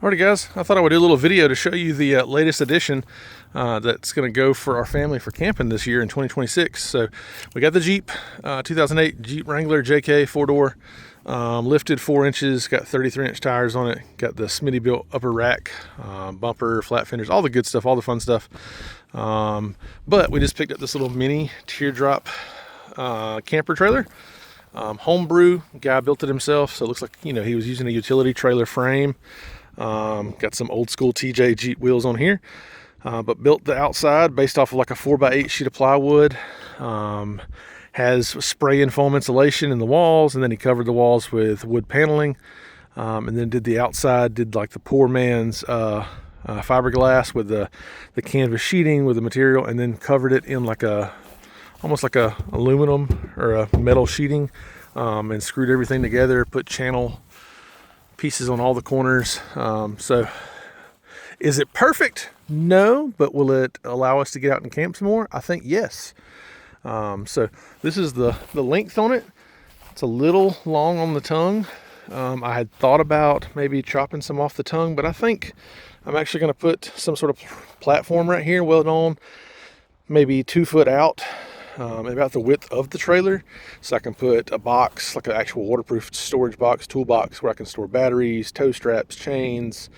Alrighty guys, I thought I would do a little video to show you the latest addition that's going to go for our family for camping this year in 2026. So we got the Jeep 2008 Jeep Wrangler JKU 4-door, lifted 4 inches, got 33-inch tires on it, got the Smitty-built upper rack, bumper, flat fenders, all the good stuff, all the fun stuff. But we just picked up this little mini teardrop camper trailer. Homebrew, guy built it himself, so it looks like, you know, he was using a utility trailer frame. Got some old school TJ Jeep wheels on here, but built the outside based off of like a 4x8 sheet of plywood. Has spray and foam insulation in the walls, and then he covered the walls with wood paneling, and then did the outside, did like the poor man's fiberglass with the canvas sheeting with the material, and then covered it in like almost like a aluminum or a metal sheeting, and screwed everything together, put channel pieces on all the corners. So is it perfect? No, but will it allow us to get out and camp some more? I think yes. So this is the length on it. It's a little long on the tongue. I had thought about maybe chopping some off the tongue, but I think I'm actually going to put some sort of platform right here, welded on, maybe 2 foot out, about the width of the trailer, so I can put a box, like an actual waterproof storage box, toolbox, where I can store batteries, tow straps, chains,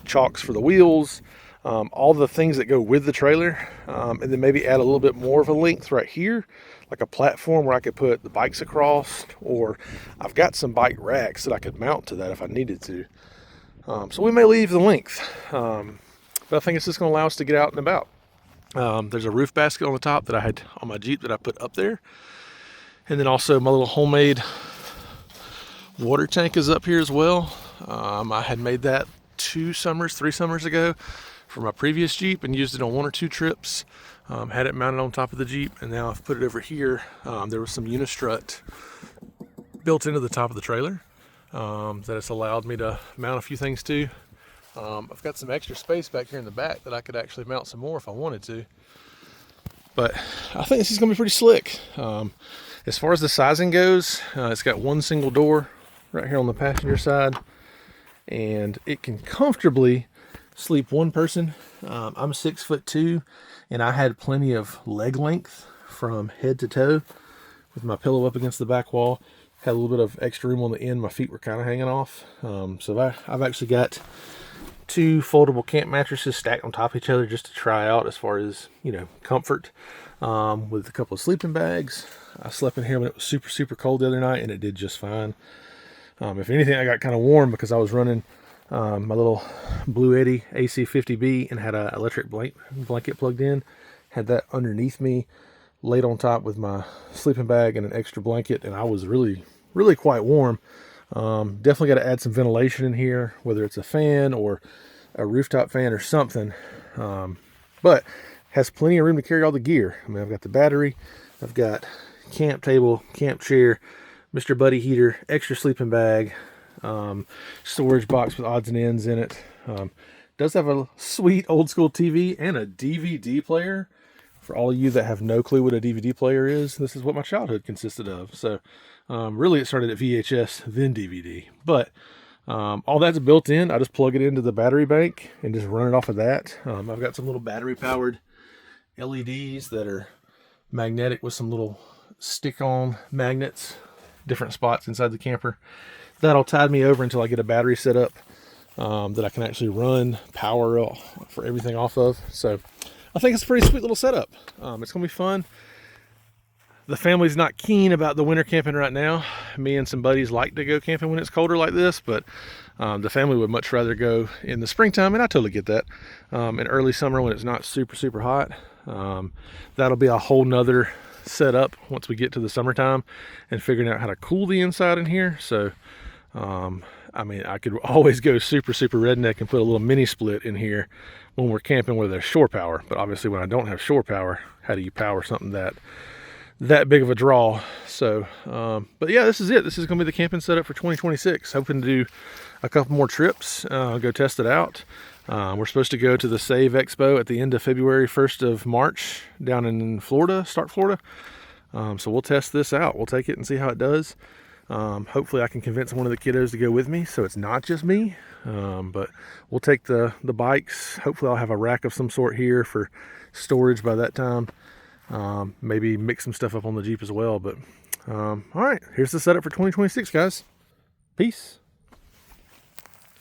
chocks for the wheels, all the things that go with the trailer, and then maybe add a little bit more of a length right here, like a platform where I could put the bikes across, or I've got some bike racks that I could mount to that if I needed to. So we may leave the length, but I think it's just going to allow us to get out and about. There's a roof basket on the top that I had on my Jeep that I put up there. And then also my little homemade water tank is up here as well. I had made that 3 summers ago for my previous Jeep and used it on 1 or 2 trips. Had it mounted on top of the Jeep, and now I've put it over here. There was some unistrut built into the top of the trailer that it's allowed me to mount a few things to. I've got some extra space back here in the back that I could actually mount some more if I wanted to. But I think this is going to be pretty slick. As far as the sizing goes, it's got 1 single door right here on the passenger side, and it can comfortably sleep 1 person. I'm 6'2", and I had plenty of leg length from head to toe with my pillow up against the back wall. Had a little bit of extra room on the end. My feet were kind of hanging off. So I've actually got 2 foldable camp mattresses stacked on top of each other just to try out as far as, you know, comfort, with a couple of sleeping bags. I slept in here when it was super cold the other night, and it did just fine. If anything, I got kind of warm because I was running my little Blue Eddy AC50B and had an electric blanket plugged in. Had that underneath me, laid on top with my sleeping bag and an extra blanket, and I was really quite warm. Definitely got to add some ventilation in here, whether it's a fan or a rooftop fan or something. But has plenty of room to carry all the gear. I mean, I've got the battery, I've got camp table, camp chair, Mr. Buddy heater, extra sleeping bag, storage box with odds and ends in it. Does have a sweet old school TV and a DVD player. For all of you that have no clue what a DVD player is, this is what my childhood consisted of. So really it started at VHS, then DVD. But all that's built in. I just plug it into the battery bank and just run it off of that. I've got some little battery powered LEDs that are magnetic with some little stick-on magnets, different spots inside the camper. That'll tide me over until I get a battery set up that I can actually run power for everything off of. So I think it's a pretty sweet little setup. It's gonna be fun. The family's not keen about the winter camping right now. Me and some buddies like to go camping when it's colder like this, but the family would much rather go in the springtime, and I totally get that. In early summer when it's not super hot. That'll be a whole nother setup once we get to the summertime and figuring out how to cool the inside in here. So I mean, I could always go super redneck and put a little mini split in here when we're camping where there's shore power. But obviously when I don't have shore power, how do you power something that big of a draw? So but yeah, this is it. This is gonna be the camping setup for 2026. Hoping to do a couple more trips, go test it out. We're supposed to go to the Save Expo at the end of February, 1st of March down in Florida, Florida. So we'll test this out. We'll take it and see how it does. Hopefully I can convince one of the kiddos to go with me so it's not just me. But we'll take the bikes. Hopefully I'll have a rack of some sort here for storage by that time. Maybe mix some stuff up on the Jeep as well. But all right, here's the setup for 2026, guys. Peace.